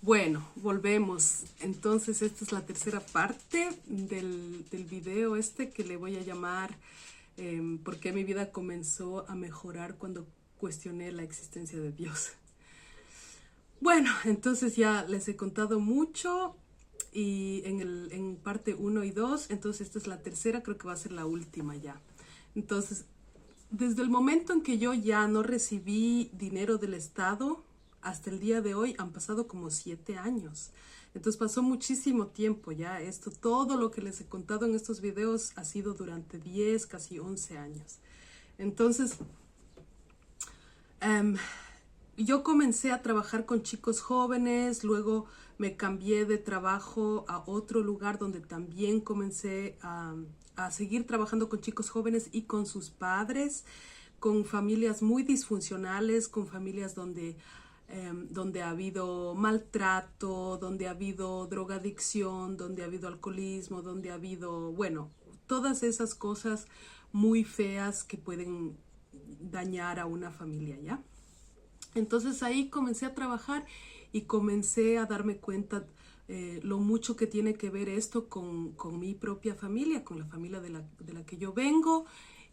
Bueno, volvemos. Entonces, esta es la tercera parte del video que le voy a llamar ¿por qué mi vida comenzó a mejorar cuando cuestioné la existencia de Dios? Bueno, entonces ya les he contado mucho y en parte 1 y 2, entonces esta es la tercera, creo que va a ser la última ya. Entonces, desde el momento en que yo ya no recibí dinero del Estado, hasta el día de hoy han pasado como 7 años. Entonces pasó muchísimo tiempo ya. Todo lo que les he contado en estos videos ha sido durante 10, casi 11 años. Entonces, yo comencé a trabajar con chicos jóvenes, luego me cambié de trabajo a otro lugar donde también comencé a seguir trabajando con chicos jóvenes y con sus padres, con familias muy disfuncionales, con familias donde ha habido maltrato, donde ha habido drogadicción, donde ha habido alcoholismo, donde ha habido, bueno, todas esas cosas muy feas que pueden dañar a una familia, ¿ya? Entonces ahí comencé a trabajar y comencé a darme cuenta lo mucho que tiene que ver esto con mi propia familia, con la familia de la que yo vengo,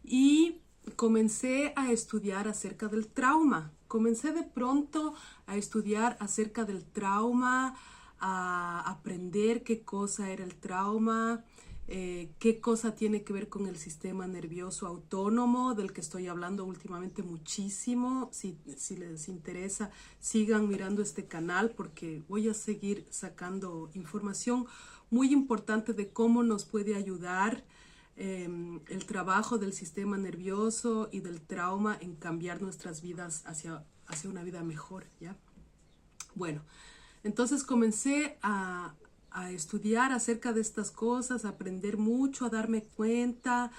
y comencé a estudiar acerca del trauma. Comencé de pronto a estudiar acerca del trauma, a aprender qué cosa era el trauma, qué cosa tiene que ver con el sistema nervioso autónomo, del que estoy hablando últimamente muchísimo. Si les interesa, sigan mirando este canal porque voy a seguir sacando información muy importante de cómo nos puede ayudar el trabajo del sistema nervioso y del trauma en cambiar nuestras vidas hacia una vida mejor, ¿ya? Bueno, entonces comencé a estudiar acerca de estas cosas, a aprender mucho, a darme cuenta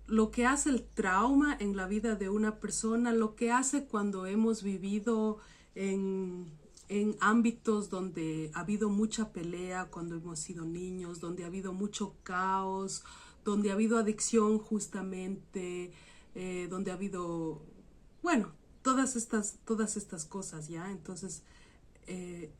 lo que hace el trauma en la vida de una persona, lo que hace cuando hemos vivido en ámbitos donde ha habido mucha pelea, cuando hemos sido niños, donde ha habido mucho caos, donde ha habido adicción justamente, donde ha habido, bueno, todas estas cosas, ¿ya? Entonces,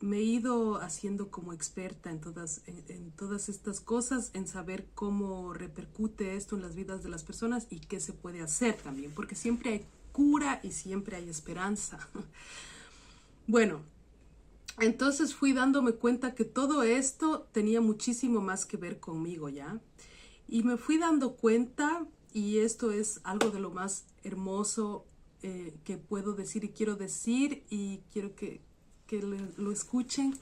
me he ido haciendo como experta en todas estas cosas, en saber cómo repercute esto en las vidas de las personas y qué se puede hacer también, porque siempre hay cura y siempre hay esperanza. Bueno, entonces fui dándome cuenta que todo esto tenía muchísimo más que ver conmigo, ¿ya? Y me fui dando cuenta, y esto es algo de lo más hermoso que puedo decir y quiero decir, y quiero que lo escuchen.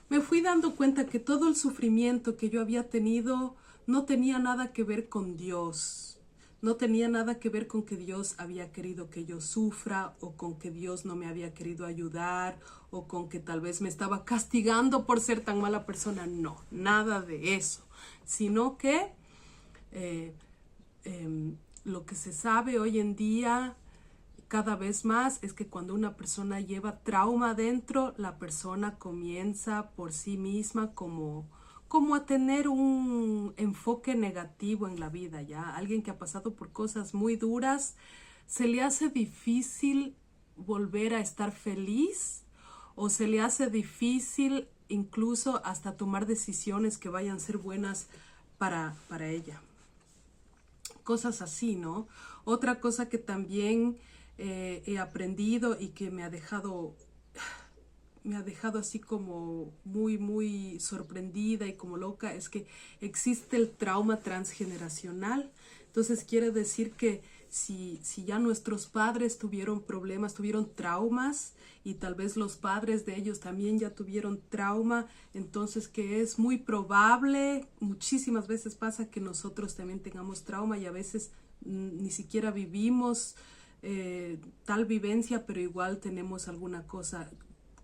Me fui dando cuenta que todo el sufrimiento que yo había tenido no tenía nada que ver con Dios. No tenía nada que ver con que Dios había querido que yo sufra, o con que Dios no me había querido ayudar, o con que tal vez me estaba castigando por ser tan mala persona. No, nada de eso. Sino que lo que se sabe hoy en día cada vez más es que cuando una persona lleva trauma adentro, la persona comienza por sí misma como a tener un enfoque negativo en la vida, ¿ya? Alguien que ha pasado por cosas muy duras, se le hace difícil volver a estar feliz, o se le hace difícil incluso hasta tomar decisiones que vayan a ser buenas para ella. Cosas así, ¿no? Otra cosa que también he aprendido y que me ha dejado así como muy sorprendida y como loca, es que existe el trauma transgeneracional. Entonces quiere decir que si ya nuestros padres tuvieron problemas, tuvieron traumas, y tal vez los padres de ellos también ya tuvieron trauma, entonces que es muy probable, muchísimas veces pasa que nosotros también tengamos trauma, y a veces ni siquiera vivimos tal vivencia, pero igual tenemos alguna cosa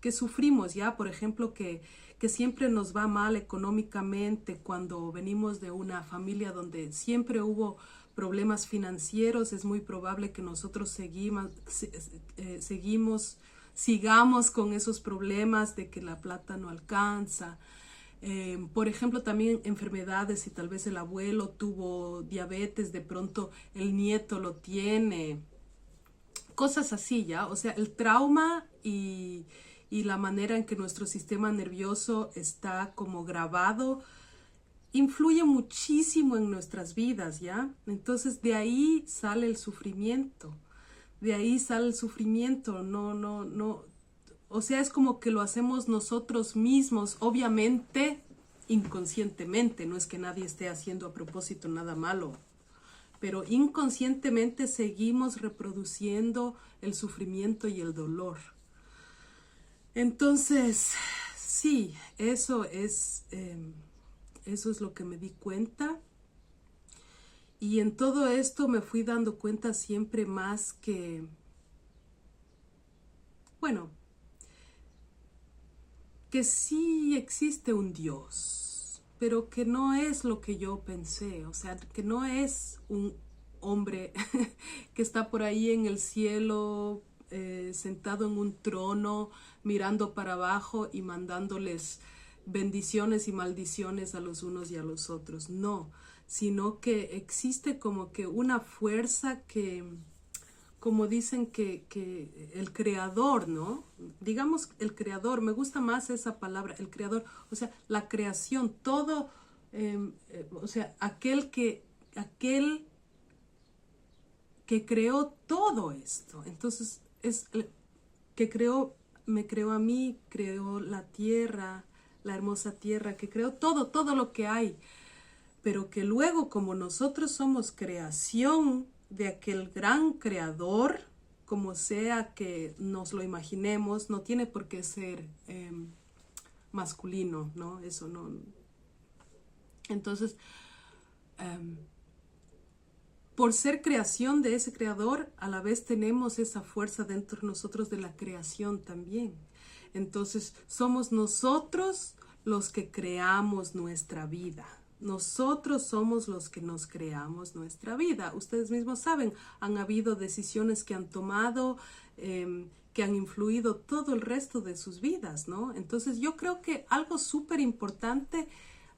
que sufrimos, ¿ya? Por ejemplo, que siempre nos va mal económicamente cuando venimos de una familia donde siempre hubo problemas financieros. Es muy probable que nosotros sigamos con esos problemas de que la plata no alcanza. Por ejemplo, también enfermedades, si tal vez el abuelo tuvo diabetes, de pronto el nieto lo tiene. Cosas así, ¿ya? O sea, el trauma y y la manera en que nuestro sistema nervioso está como grabado influye muchísimo en nuestras vidas, ¿ya? Entonces de ahí sale el sufrimiento, no, o sea, es como que lo hacemos nosotros mismos, obviamente inconscientemente, no es que nadie esté haciendo a propósito nada malo, pero inconscientemente seguimos reproduciendo el sufrimiento y el dolor. Entonces, sí, eso es lo que me di cuenta. Y en todo esto me fui dando cuenta siempre más que, bueno, que sí existe un Dios, pero que no es lo que yo pensé, o sea, que no es un hombre que está por ahí en el cielo, sentado en un trono, mirando para abajo y mandándoles bendiciones y maldiciones a los unos y a los otros, no, sino que existe como que una fuerza que, como dicen que el creador, ¿no? Digamos el creador, me gusta más esa palabra, el creador, o sea, la creación, todo, o sea, aquel que creó todo esto. Entonces, es el que creó, me creó a mí, creó la tierra, la hermosa tierra, que creó todo lo que hay, pero que luego, como nosotros somos creación de aquel gran creador, como sea que nos lo imaginemos, no tiene por qué ser masculino, ¿no? Eso no. Entonces, por ser creación de ese creador, a la vez tenemos esa fuerza dentro de nosotros de la creación también. Entonces, somos nosotros los que creamos nuestra vida. Nosotros somos los que nos creamos nuestra vida. Ustedes mismos saben, han habido decisiones que han tomado, que han influido todo el resto de sus vidas, ¿no? Entonces yo creo que algo súper importante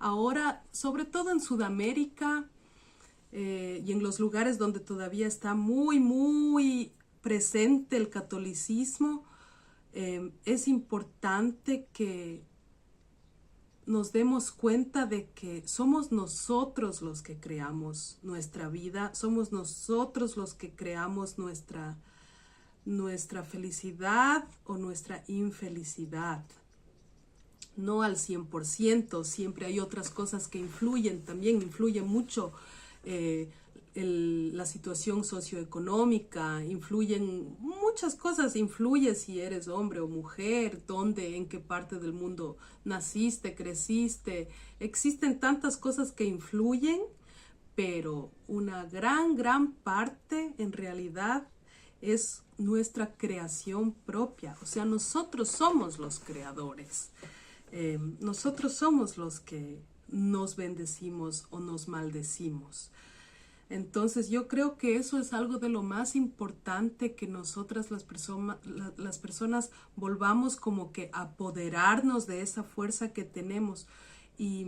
ahora, sobre todo en Sudamérica y en los lugares donde todavía está muy presente el catolicismo, es importante que nos demos cuenta de que somos nosotros los que creamos nuestra vida, somos nosotros los que creamos nuestra felicidad o nuestra infelicidad. No al 100%, siempre hay otras cosas que influyen, también influye mucho la situación socioeconómica, influyen muchas cosas, influye si eres hombre o mujer, dónde, en qué parte del mundo naciste, creciste, existen tantas cosas que influyen, pero una gran parte en realidad es nuestra creación propia, o sea, nosotros somos los creadores, nosotros somos los que nos bendecimos o nos maldecimos. Entonces yo creo que eso es algo de lo más importante, que nosotras las personas volvamos como que a apoderarnos de esa fuerza que tenemos, y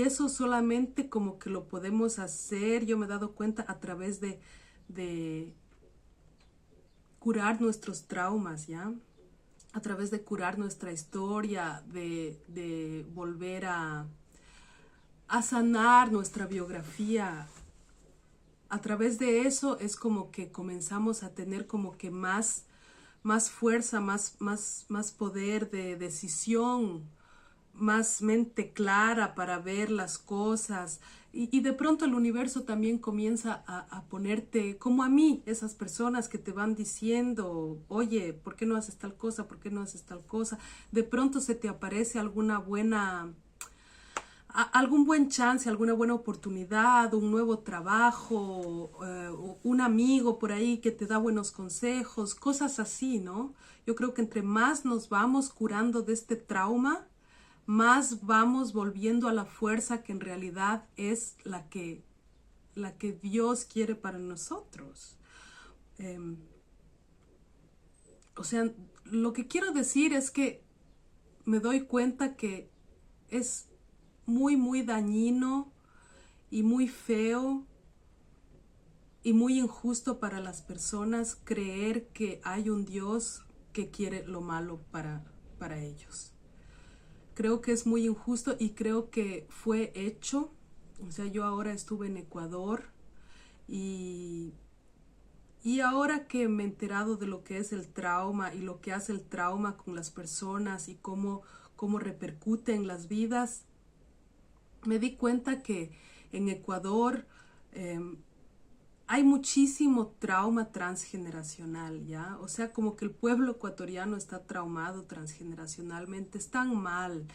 eso solamente como que lo podemos hacer, yo me he dado cuenta, a través de curar nuestros traumas, ¿ya? A través de curar nuestra historia, de volver a sanar nuestra biografía. A través de eso es como que comenzamos a tener como que más fuerza, más poder de decisión, más mente clara para ver las cosas, y de pronto el universo también comienza a ponerte, como a mí, esas personas que te van diciendo, oye, ¿por qué no haces tal cosa? ¿Por qué no haces tal cosa? De pronto se te aparece algún buen chance, alguna buena oportunidad, un nuevo trabajo, un amigo por ahí que te da buenos consejos, cosas así, ¿no? Yo creo que entre más nos vamos curando de este trauma, más vamos volviendo a la fuerza que en realidad es la que Dios quiere para nosotros. O sea, lo que quiero decir es que me doy cuenta que es muy dañino y muy feo y muy injusto para las personas creer que hay un Dios que quiere lo malo para ellos. Creo que es muy injusto y creo que fue hecho. O sea, yo ahora estuve en Ecuador y ahora que me he enterado de lo que es el trauma y lo que hace el trauma con las personas y cómo repercute en las vidas, me di cuenta que en Ecuador hay muchísimo trauma transgeneracional, ¿ya? O sea, como que el pueblo ecuatoriano está traumado transgeneracionalmente, están mal.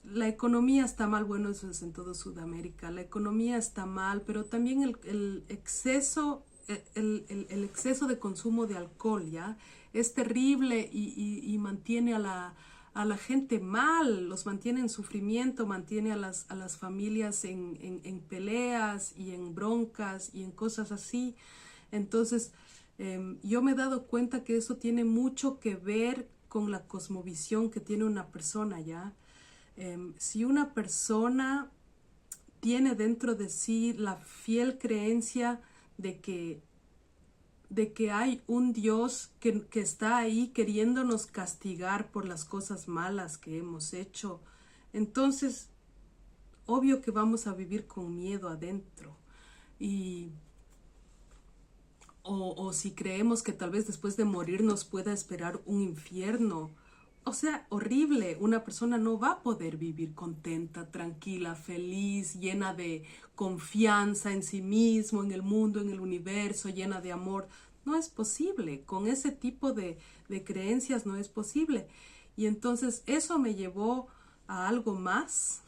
La economía está mal, bueno, eso es en toda Sudamérica, la economía está mal, pero también el exceso, el exceso de consumo de alcohol, ¿ya? Es terrible y mantiene a la gente mal, los mantiene en sufrimiento, mantiene a las familias en peleas y en broncas y en cosas así. Entonces, yo me he dado cuenta que eso tiene mucho que ver con la cosmovisión que tiene una persona, ¿ya? Si una persona tiene dentro de sí la fiel creencia de que hay un Dios que está ahí queriéndonos castigar por las cosas malas que hemos hecho, entonces obvio que vamos a vivir con miedo adentro. O si creemos que tal vez después de morir nos pueda esperar un infierno, o sea, horrible. Una persona no va a poder vivir contenta, tranquila, feliz, llena de confianza en sí mismo, en el mundo, en el universo, llena de amor. No es posible. Con ese tipo de creencias no es posible. Y entonces eso me llevó a algo más,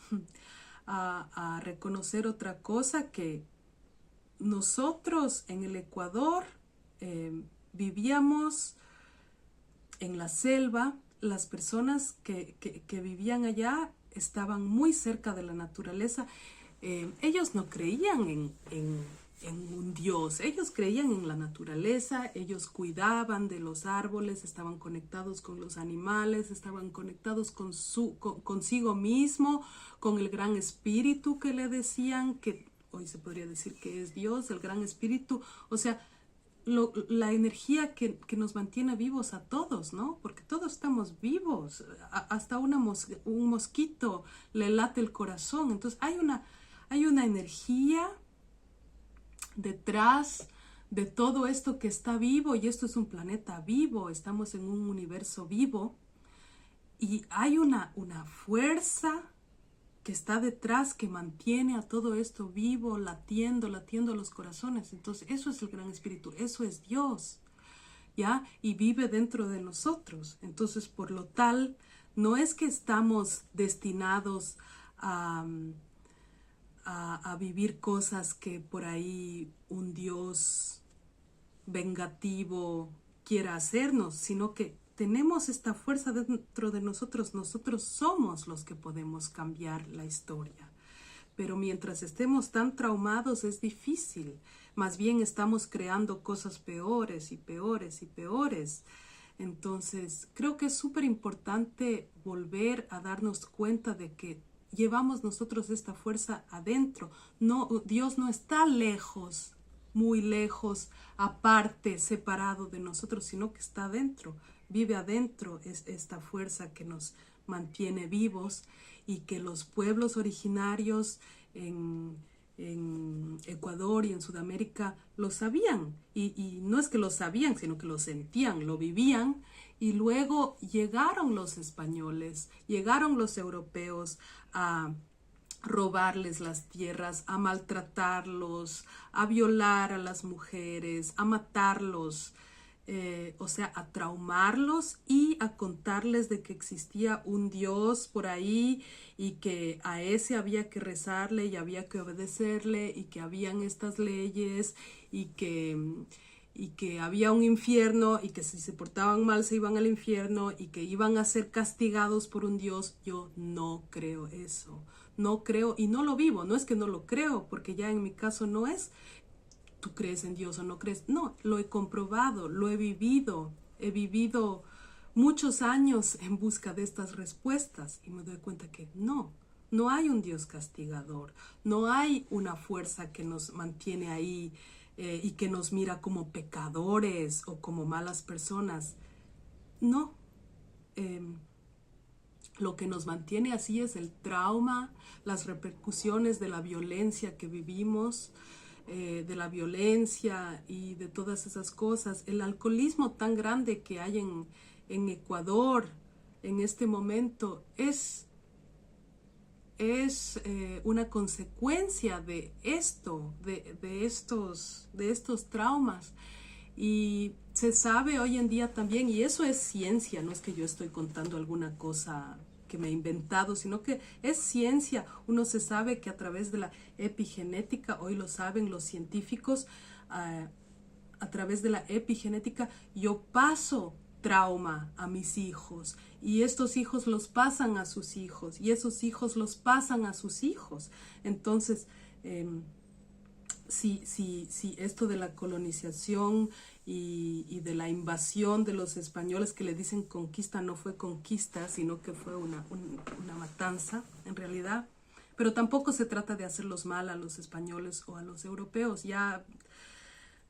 a reconocer otra cosa, que nosotros en el Ecuador vivíamos en la selva. Las personas que vivían allá estaban muy cerca de la naturaleza. Ellos no creían en un Dios, ellos creían en la naturaleza, ellos cuidaban de los árboles, estaban conectados con los animales, estaban conectados consigo mismo, con el gran espíritu que le decían, que hoy se podría decir que es Dios, el gran espíritu. O sea, la energía que nos mantiene vivos a todos, ¿no? Porque todos estamos vivos, hasta un mosquito le late el corazón. Entonces hay una energía detrás de todo esto que está vivo, y esto es un planeta vivo, estamos en un universo vivo, y hay una fuerza que está detrás, que mantiene a todo esto vivo, latiendo los corazones. Entonces eso es el gran espíritu, eso es Dios, ¿ya? Y vive dentro de nosotros. Entonces, por lo tal, no es que estamos destinados a vivir cosas que por ahí un Dios vengativo quiera hacernos, sino que tenemos esta fuerza dentro de nosotros. Nosotros somos los que podemos cambiar la historia. Pero mientras estemos tan traumados es difícil. Más bien estamos creando cosas peores y peores y peores. Entonces, creo que es súper importante volver a darnos cuenta de que llevamos nosotros esta fuerza adentro. No, Dios no está lejos, muy lejos, aparte, separado de nosotros, sino que está adentro, vive adentro. Es esta fuerza que nos mantiene vivos, y que los pueblos originarios en Ecuador y en Sudamérica lo sabían, y no es que lo sabían, sino que lo sentían, lo vivían. Y luego llegaron los españoles, llegaron los europeos a robarles las tierras, a maltratarlos, a violar a las mujeres, a matarlos, o sea, a traumarlos y a contarles de que existía un Dios por ahí, y que a ese había que rezarle y había que obedecerle, y que habían estas leyes, y que había un infierno, y que si se portaban mal se iban al infierno, y que iban a ser castigados por un Dios. Yo no creo eso, no creo, y no lo vivo. No es que no lo creo, porque ya en mi caso no es tú crees en Dios o no crees. No, lo he comprobado, lo he vivido muchos años en busca de estas respuestas, y me doy cuenta que no hay un Dios castigador, no hay una fuerza que nos mantiene ahí y que nos mira como pecadores o como malas personas. no. Lo que nos mantiene así es el trauma, las repercusiones de la violencia que vivimos, de la violencia y de todas esas cosas. El alcoholismo tan grande que hay en Ecuador en este momento es una consecuencia de esto, de estos traumas. Y se sabe hoy en día también, y eso es ciencia, no es que yo estoy contando alguna cosa que me he inventado, sino que es ciencia. Uno se sabe que a través de la epigenética, hoy lo saben los científicos, a través de la epigenética yo paso trauma a mis hijos y estos hijos los pasan a sus hijos y esos hijos los pasan a sus hijos. Entonces, si esto de la colonización y de la invasión de los españoles, que le dicen conquista, no fue conquista, sino que fue una matanza en realidad, pero tampoco se trata de hacerlos mal a los españoles o a los europeos. Ya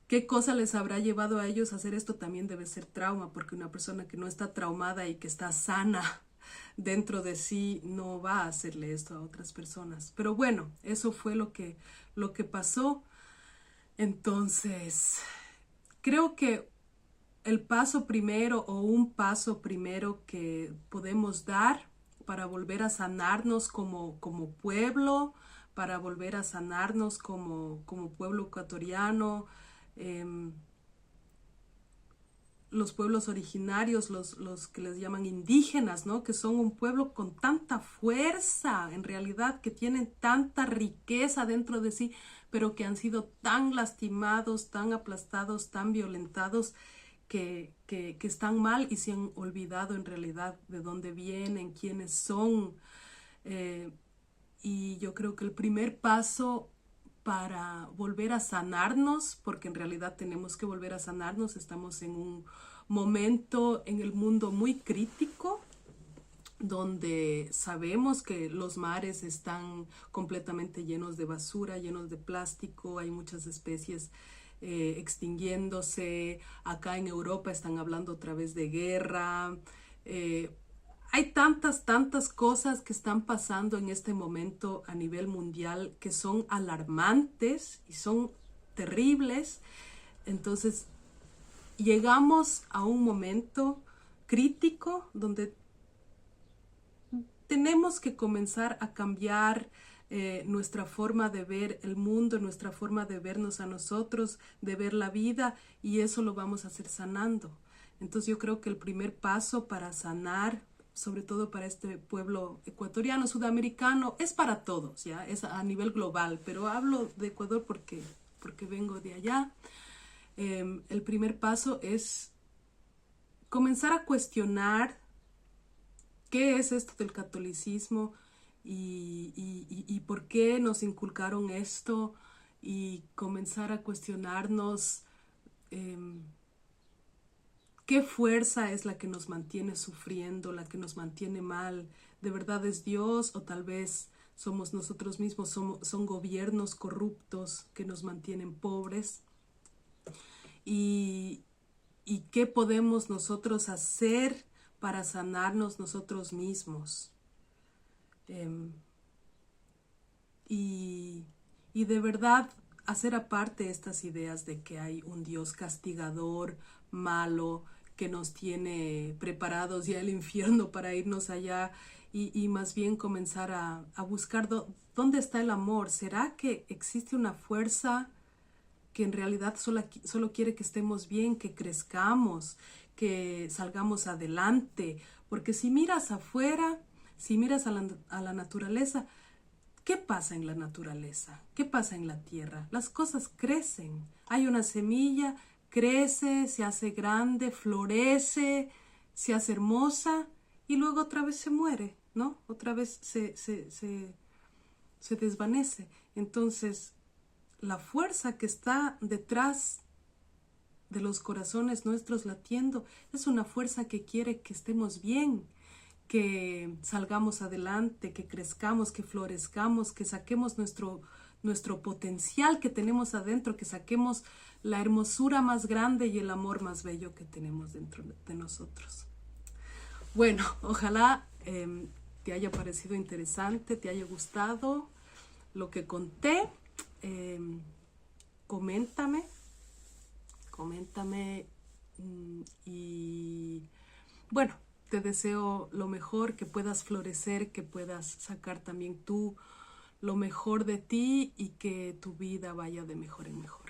qué cosa les habrá llevado a ellos a hacer esto también debe ser trauma, porque una persona que no está traumada y que está sana dentro de sí no va a hacerle esto a otras personas. Pero bueno, eso fue lo que pasó. Entonces, creo que el paso primero o un paso primero que podemos dar para volver a sanarnos como pueblo, para volver a sanarnos como pueblo ecuatoriano, los pueblos originarios, los que les llaman indígenas, ¿no? Que son un pueblo con tanta fuerza, en realidad, que tienen tanta riqueza dentro de sí, pero que han sido tan lastimados, tan aplastados, tan violentados, que están mal y se han olvidado en realidad de dónde vienen, quiénes son. Y yo creo que el primer paso para volver a sanarnos, porque en realidad tenemos que volver a sanarnos, estamos en un momento en el mundo muy crítico, donde sabemos que los mares están completamente llenos de basura, llenos de plástico, hay muchas especies extinguiéndose, acá en Europa están hablando otra vez de guerra, hay tantas cosas que están pasando en este momento a nivel mundial que son alarmantes y son terribles. Entonces, llegamos a un momento crítico donde tenemos que comenzar a cambiar nuestra forma de ver el mundo, nuestra forma de vernos a nosotros, de ver la vida, y eso lo vamos a hacer sanando. Entonces yo creo que el primer paso para sanar, sobre todo para este pueblo ecuatoriano, sudamericano, es para todos, ya es a nivel global, pero hablo de Ecuador porque vengo de allá. El primer paso es comenzar a cuestionar qué es esto del catolicismo y por qué nos inculcaron esto, y comenzar a cuestionarnos qué fuerza es la que nos mantiene sufriendo, la que nos mantiene mal. ¿De verdad es Dios o tal vez somos nosotros mismos, son gobiernos corruptos que nos mantienen pobres? ¿Y qué podemos nosotros hacer para sanarnos nosotros mismos? Y de verdad hacer aparte estas ideas de que hay un Dios castigador, malo, que nos tiene preparados ya al infierno para irnos allá, y más bien comenzar a buscar dónde está el amor. ¿Será que existe una fuerza que en realidad solo quiere que estemos bien, que crezcamos, que salgamos adelante? Porque si miras afuera, si miras a la naturaleza, ¿qué pasa en la naturaleza? ¿Qué pasa en la tierra? Las cosas crecen. Hay una semilla, crece, se hace grande, florece, se hace hermosa y luego otra vez se muere, ¿no? Otra vez se desvanece. Entonces, la fuerza que está detrás de los corazones nuestros latiendo es una fuerza que quiere que estemos bien, que salgamos adelante, que crezcamos, que florezcamos, que saquemos nuestro potencial que tenemos adentro, que saquemos la hermosura más grande y el amor más bello que tenemos dentro de nosotros. Bueno, ojalá te haya parecido interesante, te haya gustado lo que conté. Coméntame, coméntame y bueno, te deseo lo mejor, que puedas florecer, que puedas sacar también tú lo mejor de ti y que tu vida vaya de mejor en mejor.